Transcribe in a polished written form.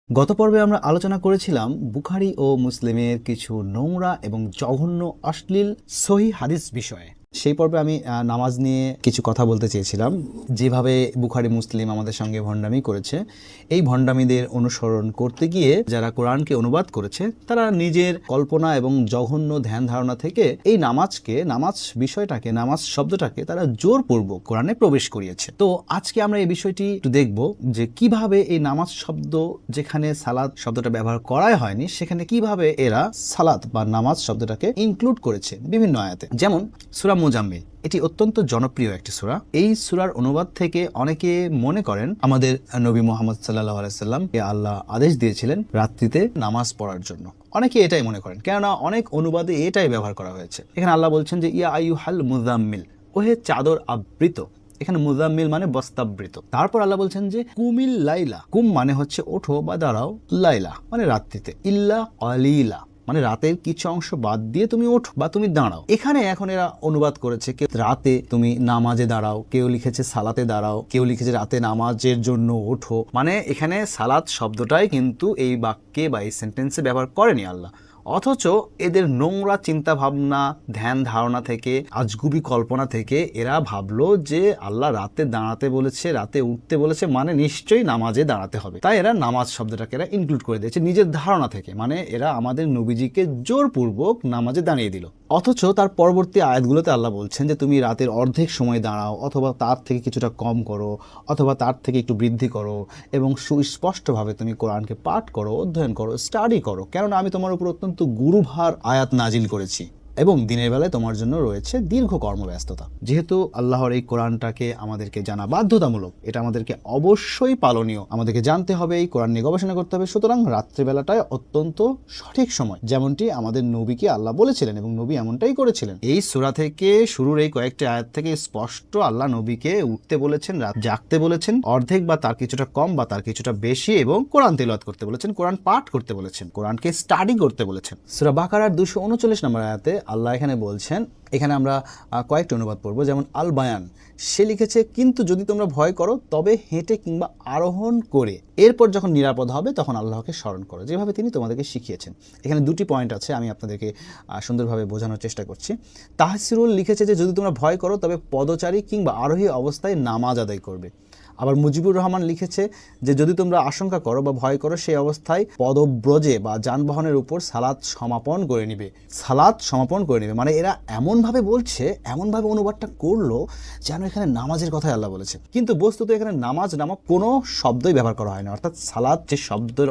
গত পর্বে আমরা আলোচনা করেছিলাম বুখারী ও মুসলিমের কিছু নোংরা এবং জঘন্য অশ্লীল সহিহ হাদিস বিষয়ে। সেই পর্বে আমি নামাজ নিয়ে কিছু কথা বলতে চেয়েছিলাম। যেভাবে বুখারী মুসলিম আমাদের সঙ্গে ভণ্ডামি করেছে, এই ভণ্ডামিদের অনুসরণ করতে গিয়ে যারা কোরআনকে অনুবাদ করেছে তারা নিজের কল্পনা এবং জঘন্য ধ্যান ধারণা থেকে এই নামাজ বিষয়টাকে, নামাজ শব্দটাকে তারা জোরপূর্বক কোরআনে প্রবেশ করিয়েছে। তো আজকে আমরা এই বিষয়টি একটু দেখব যে কিভাবে এই নামাজ শব্দ, যেখানে সালাত শব্দটা ব্যবহার করাই হয়নি, সেখানে কিভাবে এরা সালাত বা নামাজ শব্দটাকে ইনক্লুড করেছে বিভিন্ন আয়াতে। যেমন সূরা মুজাম্মিল, এটি অত্যন্ত জনপ্রিয় একটি সূরা। এই সূরার অনুবাদ থেকে অনেকে মনে করেন আমাদের নবী মুহাম্মদ সাল্লাল্লাহু আলাইহি সাল্লামকে আল্লাহ আদেশ দিয়েছিলেন রাত্রিতে নামাজ পড়ার জন্য। অনেকে এটাই মনে করেন, কেননা অনেক অনুবাদে এটাই ব্যবহার করা হয়েছে। এখানে আল্লাহ বলছেন যে ইয়া আইয়ুহাল মুজাম্মিল, ওহে চাদর আবৃত। এখানে মুজাম্মিল মানে বস্তাবৃত। তারপর আল্লাহ বলছেন যে কুমিল লাইলা, কুম মানে হচ্ছে ওঠো বা দাঁড়াও, লাইলা মানে রাত্রিতে, ইল্লা কলিলা মানে রাতের কিছু অংশ বাদ দিয়ে তুমি ওঠো বা তুমি দাঁড়াও। এখানে এখন এরা অনুবাদ করেছে কেউ রাতে তুমি নামাজে দাঁড়াও, কেউ লিখেছে সালাতে দাঁড়াও, কেউ লিখেছে রাতে নামাজের জন্য ওঠো। মানে এখানে সালাত শব্দটাই কিন্তু এই বাক্যে বা এই সেন্টেন্সে ব্যবহার করেনি আল্লাহ। অথচ এদের নোংরা চিন্তা ভাবনা, ধ্যান ধারণা থেকে, আজগুবি কল্পনা থেকে এরা ভাবলো যে আল্লাহ রাতে দাঁড়াতে বলেছে, রাতে উঠতে বলেছে, মানে নিশ্চয়ই নামাজে দাঁড়াতে হবে। তাই এরা নামাজ শব্দটাকে এরা ইনক্লুড করে দিয়েছে নিজের ধারণা থেকে। মানে এরা আমাদের নবীজিকে জোরপূর্বক নামাজে দাঁড়িয়ে দিল। অথচ তার পরবর্তী আয়াতগুলোতে আল্লাহ বলছেন যে তুমি রাতের অর্ধেক সময় দাঁড়াও, অথবা তার থেকে কিছুটা কম করো, অথবা তার থেকে একটু বৃদ্ধি করো, এবং সুস্পষ্টভাবে তুমি কোরআনকে পাঠ করো, অধ্যয়ন করো, স্টাডি করো, কেননা আমি তোমার উপর অত্যন্ত গুরুভার আয়াত নাজিল করেছি এবং দিনের বেলায় তোমার জন্য রয়েছে দীর্ঘ কর্মব্যস্ততা। যেহেতু আল্লাহর এই কোরআনটাকে আমাদেরকে জানা বাধ্যতামূলক, এটা আমাদেরকে অবশ্যই পালনীয়, আমাদেরকে জানতে হবে, এই কোরআন নিয়ে গবেষণা করতে হবে। সুতরাং রাত্রিবেলাটায় অত্যন্ত সঠিক সময়, যেমনটি আমাদের নবীকে আল্লাহ বলেছিলেন এবং নবী এমনটাই করেছিলেন। এই সূরা থেকে শুরুর এই কয়েকটি আয়াত থেকে স্পষ্ট আল্লাহ নবীকে উঠতে বলেছেন, রাত জাগতে বলেছেন, অর্ধেক বা তার কিছুটা কম বা তার কিছুটা বেশি, এবং কোরআন তিলাওয়াত করতে বলেছেন, কোরআন পাঠ করতে বলেছেন, কোরআনকে স্টাডি করতে বলেছেন। সূরা বাকারার 239 নম্বর আয়াতে আল্লাহ এখানে বলছেন, এখানে আমরা কয়েকটি অনুবাদ পড়ব। যেমন আল বায়ান, সে লিখেছে কিন্তু যদি তোমরা ভয় করো তবে হেঁটে কিংবা আরোহণ করে, এরপর যখন নিরাপদ হবে তখন আল্লাহকে স্মরণ করো, যেভাবে তিনি তোমাদেরকে শিখিয়েছেন। এখানে দুটি পয়েন্ট আছে, আমি আপনাদেরকে সুন্দরভাবে বোঝানোর চেষ্টা করছি। তাহসিরুল লিখেছে যে যদি তোমরা ভয় করো তবে পদচারী কিংবা আরোহী অবস্থায় নামাজ আদায় করবে। আবার মুজিবুর রহমান লিখেছে যে যদি তোমরা আশঙ্কা করো বা ভয় করো সেই অবস্থায় পদব্রজে বা যানবাহনের উপর সালাত সমাপন করে নিবে। সালাত সমাপন করে নিবে মানে এরা এমনভাবে বলছে, এমনভাবে অনুবাদটা করলো যেন এখানে নামাজের কথাই আল্লাহ বলেছে, কিন্তু বস্তুত এখানে নামাজ নামক কোনো শব্দই ব্যবহার করা হয় না। অর্থাৎ সালাত যে শব্দের